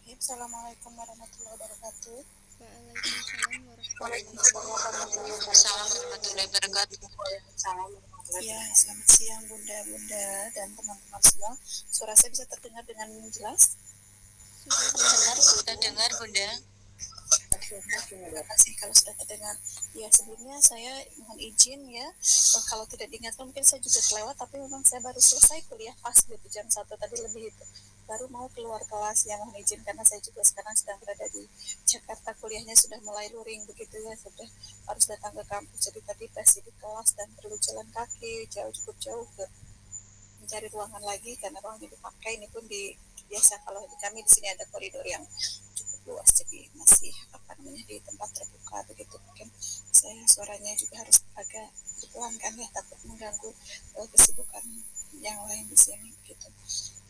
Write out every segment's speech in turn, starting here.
Bismillahirrahmanirrahim. Assalamualaikum warahmatullahi wabarakatuh. Waalaikumsalam warahmatullahi wabarakatuh. Waalaikumsalam warahmatullahi wabarakatuh. Ya, selamat siang Bunda-Bunda dan teman-teman semua. Suara saya bisa terdengar dengan jelas? Sudah Dengar Bunda. Terima kasih kalau sudah terdengar. Ya, sebelumnya saya mohon izin ya, kalau tidak diingatkan mungkin saya juga kelewat, tapi memang saya baru selesai kuliah pas gitu jam 1 tadi lebih itu. Baru mau keluar kelas, ya mohon izin karena saya juga sekarang sedang berada di Jakarta, kuliahnya sudah mulai luring begitu ya, sudah harus datang ke kampus. Jadi tadi masih di kelas dan perlu jalan kaki cukup jauh ke mencari ruangan lagi karena ruangnya dipakai. Ini pun di biasa kalau di kami di sini ada koridor yang cukup luas, jadi masih di tempat terbuka begitu. Mungkin saya suaranya juga harus agak dipelankan ya, takut mengganggu kesibukan yang lain di sini gitu.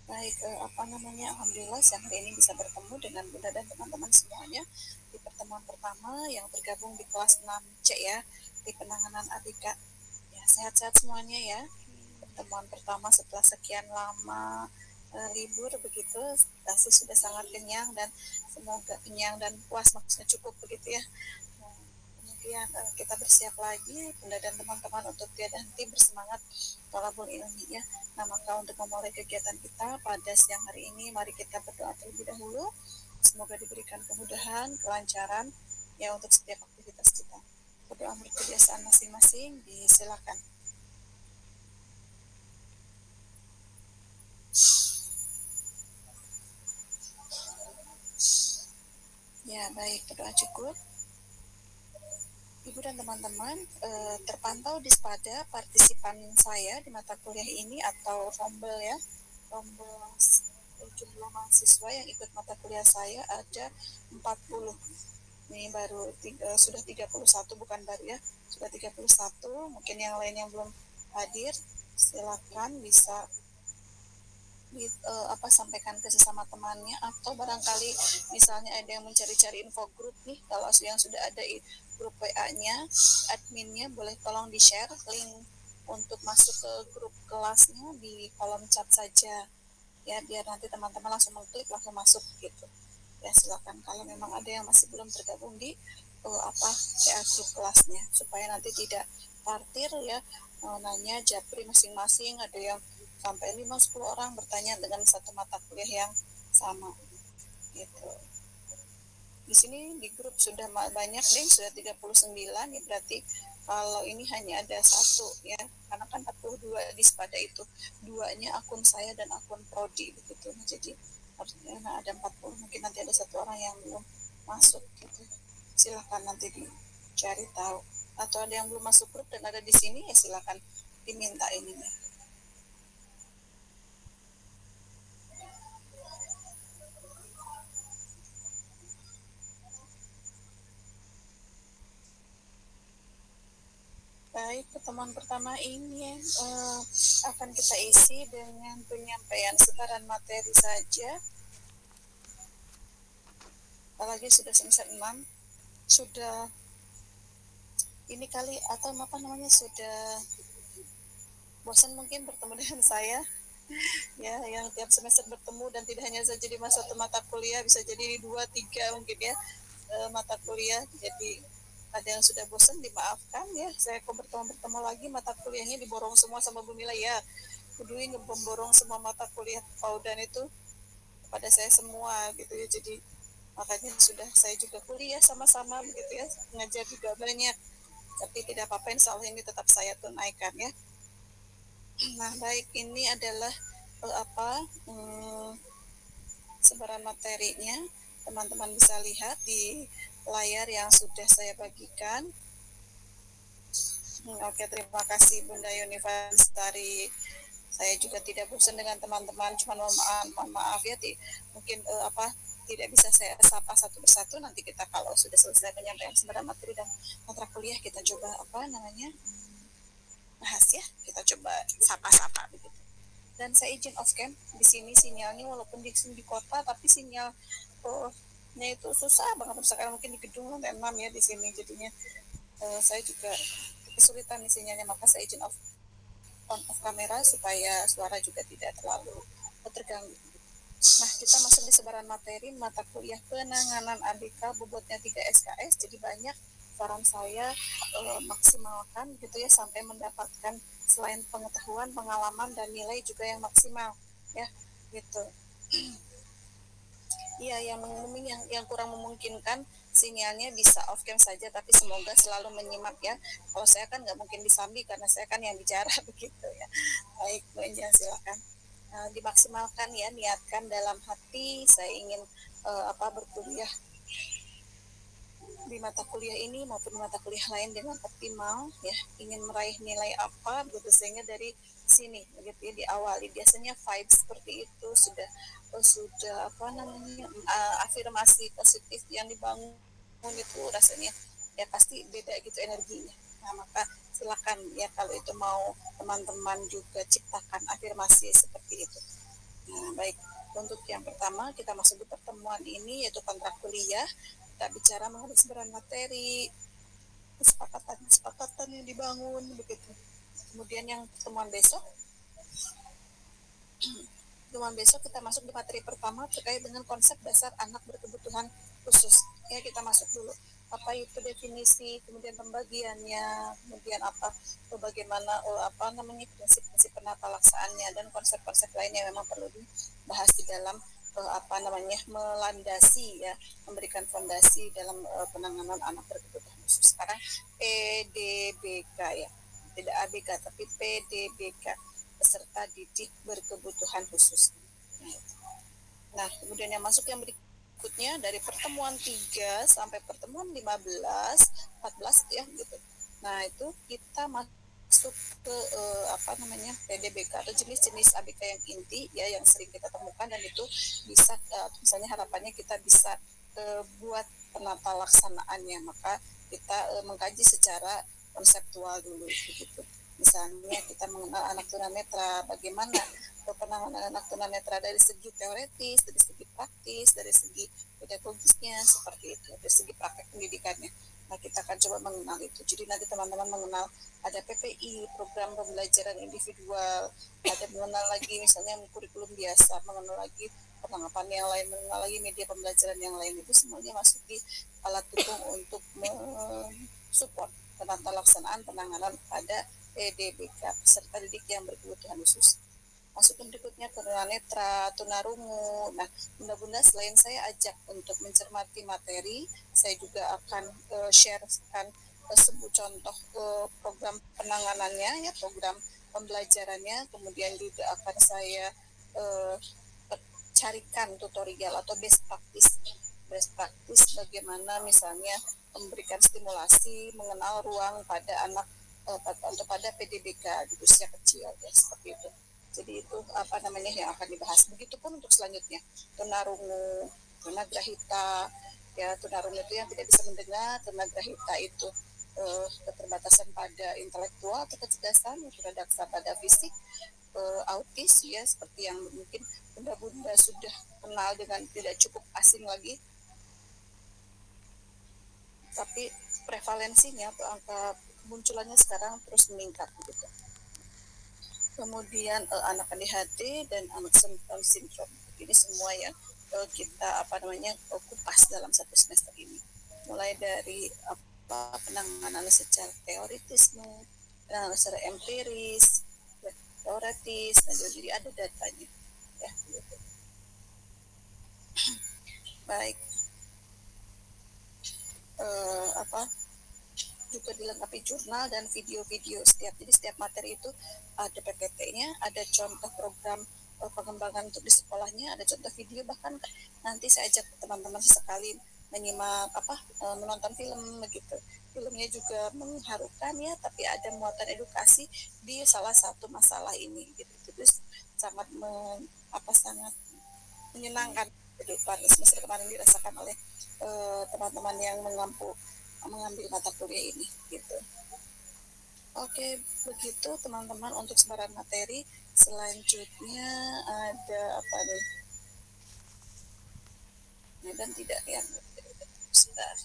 Baik, alhamdulillah siang hari ini bisa bertemu dengan Bunda dan teman-teman semuanya di pertemuan pertama yang tergabung di kelas 6C ya, di penanganan ABK. Ya, sehat-sehat semuanya ya. Pertemuan pertama setelah sekian lama libur begitu, pasti sudah sangat kenyang dan semoga kenyang dan puas, maksudnya cukup begitu ya. Kemudian kita bersiap lagi Bunda dan teman-teman untuk tiada henti bersemangat tolabul ilmi ya. Nah, maka untuk memulai kegiatan kita pada siang hari ini, mari kita berdoa terlebih dahulu. Semoga diberikan kemudahan, kelancaran ya untuk setiap aktivitas kita. Berdoa menurut kebiasaan masing-masing, disilakan. Ya, baik, berdoa cukup. Ibu dan teman-teman, terpantau di SPADA partisipan saya di mata kuliah ini atau rombel ya, rombel jumlah mahasiswa yang ikut mata kuliah saya ada 40. Ini baru sudah 31, bukan baru ya, sudah 31. Mungkin yang lain yang belum hadir, silakan bisa sampaikan ke sesama temannya, atau barangkali misalnya ada yang mencari-cari info grup nih, kalau yang sudah ada grup WA-nya, adminnya boleh tolong di-share link untuk masuk ke grup kelasnya di kolom chat saja ya, biar nanti teman-teman langsung mengklik langsung masuk gitu ya. Silakan kalau memang ada yang masih belum tergabung di WA grup kelasnya, supaya nanti tidak partir ya, nanya japri masing-masing, ada yang sampai 5-10 orang bertanya dengan satu mata kuliah yang sama gitu. Di sini di grup sudah banyak deh, sudah 39 ya, berarti kalau ini hanya ada satu ya, karena kan 42 di SPADA itu, duanya akun saya dan akun prodi begitu. Nah, jadi harusnya ada 40, mungkin nanti ada satu orang yang belum masuk gitu. Silakan nanti dicari tahu, atau ada yang belum masuk grup dan ada di sini ya silakan diminta ini nih. Baik, pertemuan pertama ini akan kita isi dengan penyampaian sebaran materi saja. Apalagi sudah semester 6, sudah ini kali atau sudah bosan mungkin bertemu dengan saya ya, yang tiap semester bertemu dan tidak hanya saja di masa satu mata kuliah, bisa jadi di 2-3 mungkin ya mata kuliah. Jadi ada yang sudah bosan, dimaafkan ya, saya kok bertemu lagi, mata kuliahnya diborong semua sama Bu Mila ya, Kudui ngeborong semua mata kuliah Paudan itu pada saya semua gitu ya. Jadi makanya sudah saya juga kuliah sama-sama begitu ya, ngajar juga banyak, tapi tidak apa-apa, insya Allah ini tetap saya tunaikan ya. Nah, baik, ini adalah sebaran materinya, teman-teman bisa lihat di layar yang sudah saya bagikan. Oke, terima kasih Bunda Yunifah Lestari. Saya juga tidak bosan dengan teman-teman, cuma mohon maaf ya, mungkin tidak bisa saya sapa satu persatu. Nanti kita kalau sudah selesai penyampaian sebaran materi dan mata kuliah, kita coba bahas ya, kita coba sapa-sapa begitu. Dan saya izin off cam di sini, sinyalnya walaupun di kota, tapi sinyalnya itu susah banget sekarang, mungkin di gedung lantai 6 ya di sini, jadinya saya juga kesulitan di sinyalnya, maka saya izin on off kamera supaya suara juga tidak terlalu terganggu. Nah, kita masuk di sebaran materi mata kuliah penanganan ABK bobotnya 3 SKS, jadi banyak. Saran saya maksimalkan gitu ya sampai mendapatkan selain pengetahuan, pengalaman dan nilai juga yang maksimal ya gitu. Iya, yang kurang memungkinkan sinyalnya bisa off cam saja, tapi semoga selalu menyimak ya. Kalau saya kan nggak mungkin disambi karena saya kan yang bicara begitu ya. Baik, Bu Enja, silakan. Dimaksimalkan ya, niatkan dalam hati saya ingin berkuliah di mata kuliah ini maupun mata kuliah lain dengan optimal ya, ingin meraih nilai apa begitu, sehingga dari sini begitu ya diawali biasanya vibe seperti itu sudah apa namanya afirmasi positif yang dibangun itu rasanya ya pasti beda gitu energinya. Nah, maka silakan ya kalau itu mau teman-teman juga ciptakan afirmasi seperti itu. Nah, baik, untuk yang pertama kita masuk di pertemuan ini yaitu kontrak kuliah. Kita bicara mengenai sebaran materi, kesepakatan yang dibangun begitu. Kemudian yang pertemuan besok kita masuk di materi pertama terkait dengan konsep dasar anak berkebutuhan khusus. Ya, kita masuk dulu apa itu definisi, kemudian pembagiannya, kemudian bagaimana prinsip-prinsip penata laksaannya dan konsep-konsep lainnya memang perlu dibahas di dalam melandasi ya, memberikan fondasi dalam penanganan anak berkebutuhan khusus. Sekarang PDBK ya, tidak ABK tapi PDBK, peserta didik berkebutuhan khusus. Nah, kemudian yang masuk yang berikutnya dari pertemuan 3 sampai pertemuan 15, 14 ya gitu. Nah, itu kita masuk ke PDBK atau jenis-jenis ABK yang inti ya yang sering kita temukan, dan itu bisa misalnya harapannya kita bisa buat penata laksanaannya, maka kita mengkaji secara konseptual dulu begitu. Misalnya kita mengenal anak tunanetra, bagaimana penanganan anak tunanetra dari segi teoretis, dari segi praktis, dari segi pedagogisnya seperti itu, dari segi praktek pendidikannya. Nah, kita akan coba mengenal itu. Jadi nanti teman-teman mengenal ada PPI, program pembelajaran individual, ada mengenal lagi misalnya kurikulum biasa, mengenal lagi penanggapan yang lain, mengenal lagi media pembelajaran yang lain. Itu semuanya masuk di alat dukung untuk support penata laksanaan penanganan pada PDBK, peserta didik yang berkebutuhan khusus. Masuk ke berikutnya tunanetra, tunarungu. Nah, bunda-bunda selain saya ajak untuk mencermati materi, saya juga akan sharekan sebuah contoh program penanganannya ya, program pembelajarannya, kemudian juga akan saya carikan tutorial atau best practice bagaimana misalnya memberikan stimulasi mengenal ruang pada anak pada PDBK di usia kecil ya, seperti itu. Jadi itu yang akan dibahas. Begitupun untuk selanjutnya tunarungu, tunagrahita ya. Tunarungu itu yang tidak bisa mendengar, tunagrahita itu keterbatasan pada intelektual atau kecerdasan, tunadarsa pada fisik, autis ya, seperti yang mungkin bunda-bunda sudah kenal dengan tidak cukup asing lagi, tapi prevalensinya atau angka kemunculannya sekarang terus meningkat gitu. Kemudian anak ADHD dan anak Down syndrome, ini semua ya kita kupas dalam satu semester ini, mulai dari penanganan secara teoritis, penanganan secara empiris, teoritis, dan jadi ada datanya ya gitu. Baik, juga dilengkapi jurnal dan video-video jadi setiap materi itu ada PPT-nya, ada contoh program pengembangan untuk di sekolahnya, ada contoh video, bahkan nanti saya ajak teman-teman sesekali menyimak menonton film begitu. Filmnya juga mengharukan ya, tapi ada muatan edukasi di salah satu masalah ini gitu. Terus sangat sangat menyenangkan kehidupan semester kemarin dirasakan oleh teman-teman yang mengambil mata kuliah ini gitu. Oke, begitu teman-teman untuk sebaran materi. Selanjutnya ada apa nih? Dan tidak yang sebentar.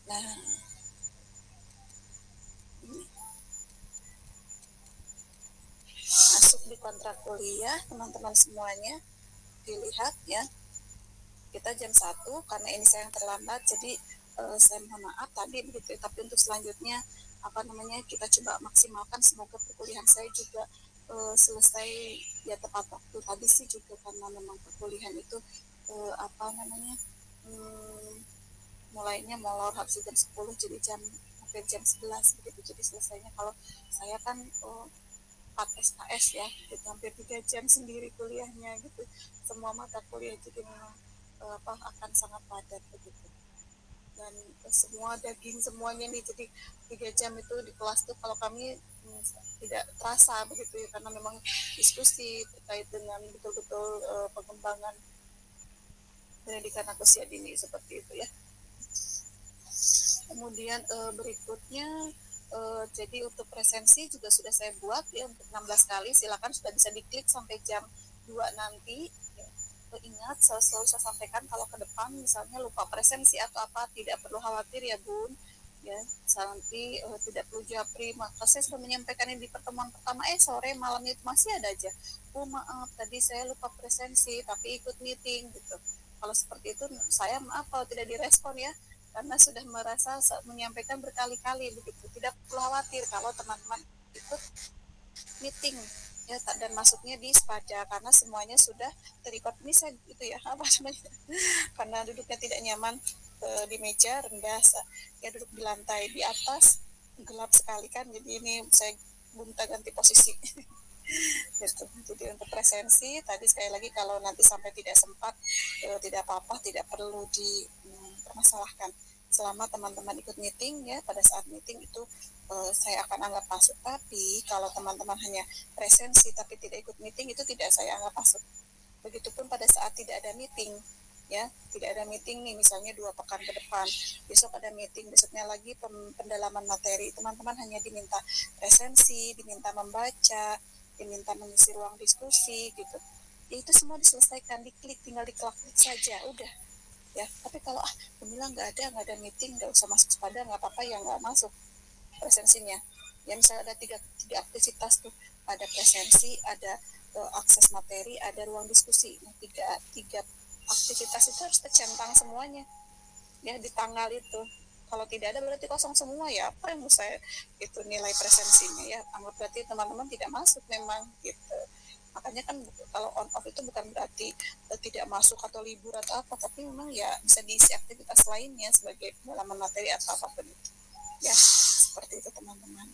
Nah, ini masuk di kontrak kuliah teman-teman semuanya dilihat ya. Kita jam 1 karena ini saya yang terlambat, jadi saya mohon maaf tadi begitu. Tapi untuk selanjutnya kita coba maksimalkan, semoga perkuliahan saya juga selesai ya tepat waktu. Tadi sih juga karena memang perkuliahan itu mulainya molor harus jam 10, jadi hampir jam 11 begitu. Jadi selesainya kalau saya kan 4 SKS ya, gitu, hampir 3 jam sendiri kuliahnya gitu. Semua mata kuliah, jadi memang akan sangat padat begitu. Dan semua daging semuanya nih, jadi 3 jam itu di kelas tuh kalau kami tidak terasa begitu ya, karena memang diskusi terkait dengan betul-betul pengembangan pendidikan anak usia dini seperti itu ya. Kemudian berikutnya jadi untuk presensi juga sudah saya buat ya untuk 16 kali, silakan sudah bisa diklik sampai jam 2 nanti ya. Ingat, selalu saya sampaikan kalau ke depan misalnya lupa presensi atau apa, tidak perlu khawatir ya Bun ya, nanti tidak perlu japri. Maka saya sudah menyampaikan ini di pertemuan pertama, sore malamnya itu masih ada aja, maaf tadi saya lupa presensi tapi ikut meeting gitu. Kalau seperti itu saya maaf kalau tidak direspon ya, karena sudah merasa menyampaikan berkali-kali begitu. Tidak perlu khawatir kalau teman-teman ikut meeting ya, dan masuknya di Spada karena semuanya sudah terikut. Ini saya itu ya karena duduknya tidak nyaman di meja rendah, ya duduk di lantai di atas gelap sekali kan, jadi ini saya minta ganti posisi gitu. Jadi untuk presensi tadi sekali lagi kalau nanti sampai tidak sempat tidak apa-apa, tidak perlu dipermasalahkan selama teman-teman ikut meeting ya. Pada saat meeting itu saya akan anggap masuk, tapi kalau teman-teman hanya presensi tapi tidak ikut meeting itu tidak saya anggap masuk. Begitupun pada saat tidak ada meeting ya, tidak ada meeting nih misalnya 2 pekan ke depan, besok ada meeting, besoknya lagi pendalaman materi, teman-teman hanya diminta presensi, diminta membaca, diminta mengisi ruang diskusi gitu ya, itu semua diselesaikan, diklik, tinggal diklik saja udah ya. Tapi kalau Bumila nggak ada meeting, nggak usah masuk Spada, nggak apa-apa ya, nggak masuk presensinya ya. Misalnya ada tiga aktivitas tuh, ada presensi, ada akses materi, ada ruang diskusi. Nah, tiga aktivitas itu harus tercentang semuanya ya di tanggal itu. Kalau tidak ada berarti kosong semua ya, apa yang mau saya itu nilai presensinya ya, anggap berarti teman-teman tidak masuk memang gitu. Makanya kan kalau on off itu bukan berarti tidak masuk atau libur atau apa, tapi memang ya bisa diisi aktivitas lainnya sebagai pendalaman materi atau apapun itu ya, seperti itu teman-teman.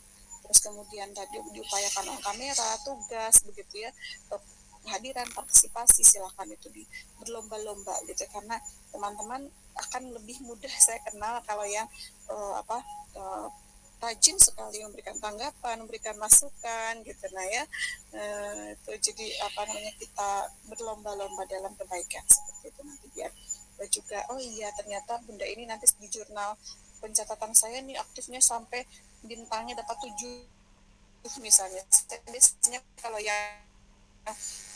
Terus kemudian tadi diupayakan on kamera, tugas begitu ya, kehadiran, partisipasi, silahkan itu berlomba-lomba gitu, karena teman-teman akan lebih mudah saya kenal kalau yang rajin sekali memberikan tanggapan, memberikan masukan gitu. Nah ya itu jadi kita berlomba-lomba dalam kebaikan seperti itu nanti, biar juga oh iya ternyata bunda ini nanti di jurnal pencatatan saya nih aktifnya sampai bintangnya dapat 7 misalnya. Biasanya kalau yang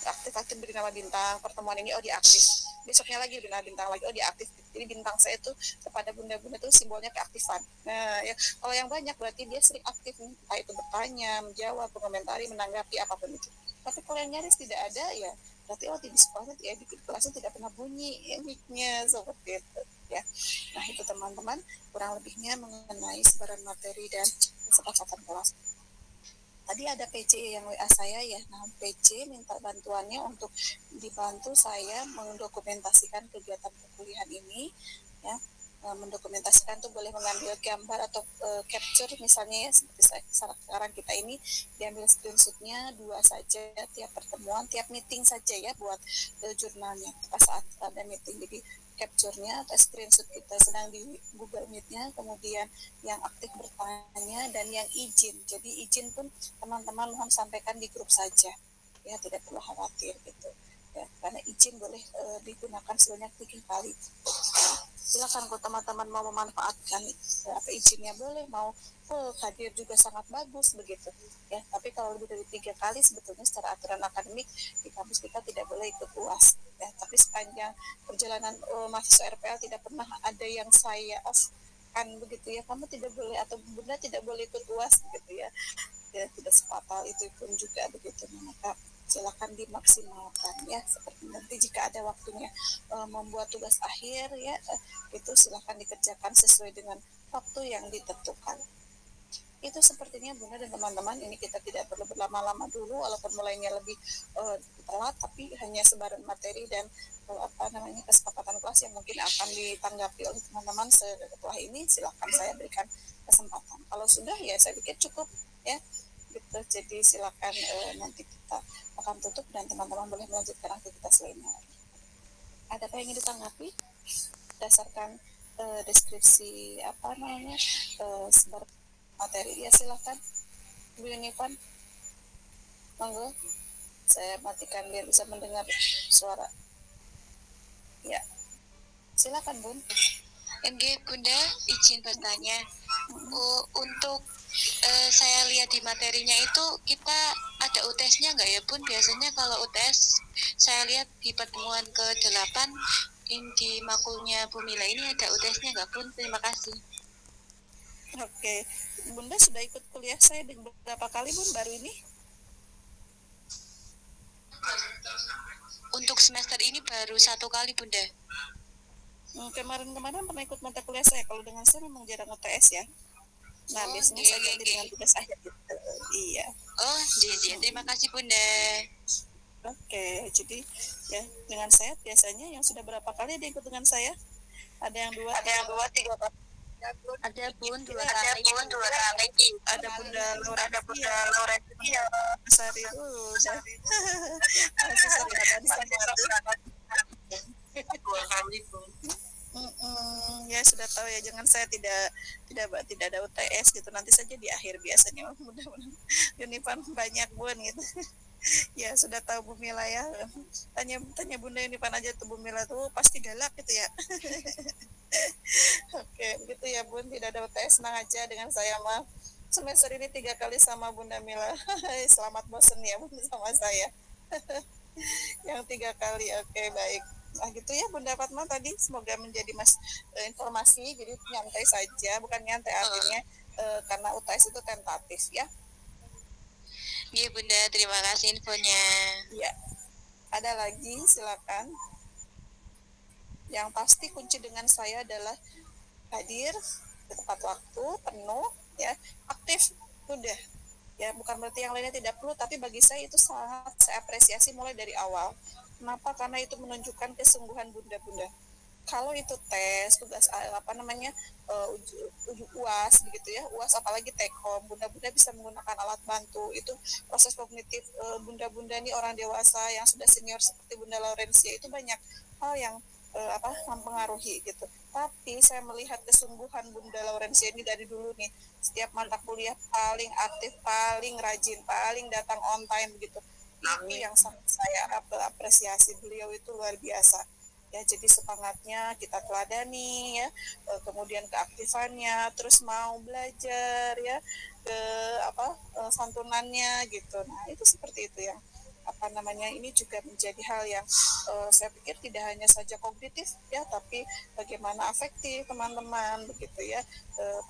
aktif beri nama bintang, pertemuan ini oh dia aktif, besoknya lagi beri nama bintang lagi oh dia aktif. Jadi bintang saya itu kepada bunda-bunda itu simbolnya keaktifan. Nah ya, kalau yang banyak berarti dia sering aktif, entah itu bertanya, menjawab, mengomentari, menanggapi apapun itu. Tapi kalau yang nyaris tidak ada ya berarti di sekolahnya ya di kelasnya tidak pernah bunyi ya mic-nya seperti itu ya. Nah itu teman-teman kurang lebihnya mengenai sebaran materi dan kesepakatan kelas. Tadi ada PC yang WA saya ya. Nah, PC minta bantuannya untuk dibantu saya mendokumentasikan kegiatan perkuliahan ini ya. Mendokumentasikan tuh boleh mengambil gambar atau capture misalnya ya, seperti sekarang kita ini diambil screenshotnya 2 saja tiap pertemuan, tiap meeting saja ya, buat jurnalnya pas saat ada meeting. Jadi capture-nya atau screenshot kita sedang di Google Meet-nya, kemudian yang aktif bertanya dan yang izin. Jadi izin pun teman-teman mohon sampaikan di grup saja ya, tidak perlu khawatir gitu ya, karena izin boleh digunakan sebanyak 3 kali. Silakan kalau teman-teman mau memanfaatkan izinnya boleh, mau full hadir juga sangat bagus begitu ya. Tapi kalau lebih dari 3 kali sebetulnya secara aturan akademik di kampus kita tidak boleh ikut UAS ya. Tapi sepanjang perjalanan mahasiswa RPL tidak pernah ada yang saya kan begitu ya, kamu tidak boleh atau bunda tidak boleh ikut UAS gitu ya, tidak sefatal itu pun juga begitu. Maka silakan dimaksimalkan ya. Seperti nanti jika ada waktunya membuat tugas akhir ya, itu silakan dikerjakan sesuai dengan waktu yang ditentukan. Itu sepertinya Bunda dan teman-teman, ini kita tidak perlu berlama-lama dulu walaupun mulainya lebih telat, tapi hanya sebaran materi dan kesepakatan kelas yang mungkin akan ditanggapi oleh teman-teman setelah ini. Silakan saya berikan kesempatan. Kalau sudah ya saya pikir cukup ya gitu. Jadi silakan nanti kita akan tutup dan teman-teman boleh melanjutkan aktivitas lainnya. Ada apa yang ingin ditanggapi berdasarkan deskripsi sebar materi? Ya silakan Bu Yunipan, monggo. Saya matikan biar bisa mendengar suara. Ya, silakan Bun. MG Bunda, izin bertanya. Untuk saya lihat di materinya itu kita ada UTS-nya nggak ya Bun? Biasanya kalau UTS saya lihat di pertemuan ke-8 di makulnya Bu Mila ini ada UTS-nya nggak Bun? Terima kasih. Oke, Bunda sudah ikut kuliah saya beberapa kali Bun baru ini? Untuk semester ini baru 1 kali Bunda. Kemarin-kemarin pernah ikut mata kuliah saya. Kalau dengan saya memang jarang UTS ya. Nah, biasanya saya ganti dengan tugas akhir gitu. Iya. Oh, jadi terima kasih Bunda. Oke, jadi ya dengan saya biasanya yang sudah berapa kali dia ikut dengan saya? Ada yang 2, 3 kali. Ada Bun 2 kali. Ada Bunda Laura ya. Sari itu udah masih sering ada di sana. 2 kali Bun. Ya sudah tahu ya, jangan saya tidak ada UTS gitu, nanti saja di akhir biasanya. Mudah-mudahan Yunipan banyak Bun gitu. Ya sudah tahu Bu Mila ya, tanya Bunda Yunipan aja tuh, Bu Mila tuh pasti galak gitu ya. Oke, begitu ya Bun, tidak ada UTS, senang aja dengan saya mah. Semester ini 3 kali sama Bunda Mila. Selamat bosen ya Bun sama saya. Yang 3 kali, oke baik. Nah gitu ya Bunda Fatma tadi, semoga menjadi informasi, jadi nyantai saja, bukan nyantai artinya karena UTS itu tentatif ya. Iya Bunda, terima kasih infonya. Iya. Ada lagi, silakan. Yang pasti kunci dengan saya adalah hadir tepat waktu, penuh, ya, aktif, udah. Ya, bukan berarti yang lainnya tidak perlu, tapi bagi saya itu sangat saya apresiasi mulai dari awal. Kenapa? Karena itu menunjukkan kesungguhan Bunda-Bunda. Kalau itu tes, tugas UAS begitu ya, UAS apalagi tekom, Bunda-Bunda bisa menggunakan alat bantu. Itu proses kognitif Bunda-Bunda ini orang dewasa yang sudah senior seperti Bunda Laurencia itu banyak hal yang mempengaruhi gitu. Tapi saya melihat kesungguhan Bunda Laurencia ini dari dulu nih, setiap mata kuliah paling aktif, paling rajin, paling datang on time begitu. Itu yang sangat saya apresiasi, beliau itu luar biasa. Ya, jadi semangatnya kita teladani ya, kemudian keaktifannya, terus mau belajar ya, santunannya gitu. Nah, itu seperti itu ya. Ini juga menjadi hal yang saya pikir tidak hanya saja kognitif ya, tapi bagaimana afektif teman-teman begitu ya,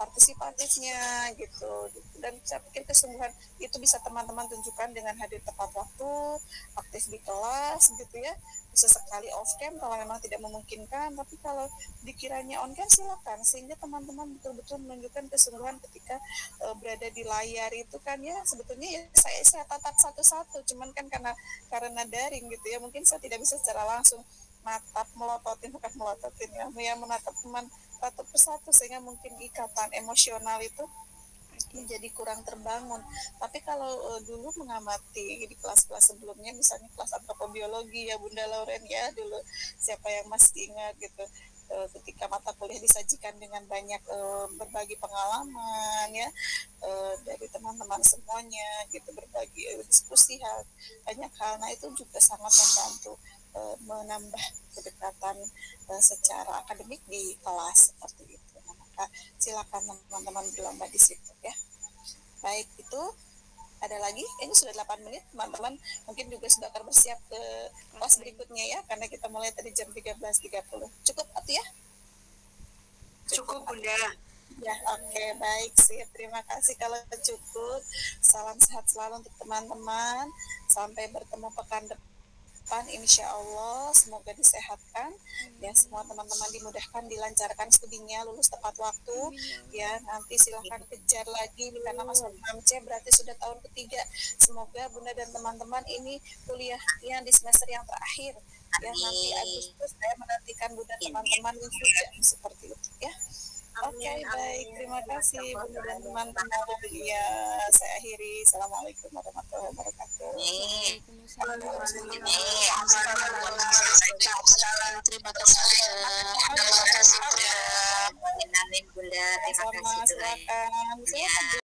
partisipatifnya gitu. Dan saya pikir kesungguhan itu bisa teman-teman tunjukkan dengan hadir tepat waktu, aktif di kelas gitu ya. Sesekali off cam kalau memang tidak memungkinkan, tapi kalau dikiranya on cam silakan, sehingga teman-teman betul-betul menunjukkan kesungguhan ketika berada di layar itu kan ya. Sebetulnya ya saya tatap satu-satu, cuman kan karena daring gitu ya, mungkin saya tidak bisa secara langsung menatap teman satu persatu, sehingga mungkin ikatan emosional itu menjadi kurang terbangun. Tapi kalau dulu mengamati di kelas-kelas sebelumnya, misalnya kelas antropobiologi ya Bunda Lauren ya, dulu siapa yang masih ingat gitu, ketika mata kuliah disajikan dengan banyak berbagi pengalaman ya, dari teman-teman semuanya gitu, berbagi diskusi banyak hal. Nah itu juga sangat membantu menambah kedekatan secara akademik di kelas seperti itu. Nah, maka silakan teman-teman berlomba di situ ya. Baik, itu ada lagi, ini sudah 8 menit, teman-teman mungkin juga sudah akan bersiap ke kelas berikutnya ya, karena kita mulai tadi jam 13.30. Cukup atau ya? Cukup Bunda. Ya, oke, baik sih. Terima kasih kalau cukup. Salam sehat selalu untuk teman-teman. Sampai bertemu pekan depan, insya Allah semoga disehatkan ya, semua teman-teman dimudahkan, dilancarkan studinya, lulus tepat waktu ya. Nanti silahkan kejar lagi karena masuk 6C berarti sudah tahun ketiga. Semoga Bunda dan teman-teman ini kuliahnya di semester yang terakhir ya. Nanti Agustus saya menantikan Bunda teman-teman wisuda seperti itu ya. Oke, baik, terima kasih Bunda dan teman-teman. Ya, saya akhiri. Assalamualaikum warahmatullahi wabarakatuh. Terima kasih Bunda. Sama, silakan.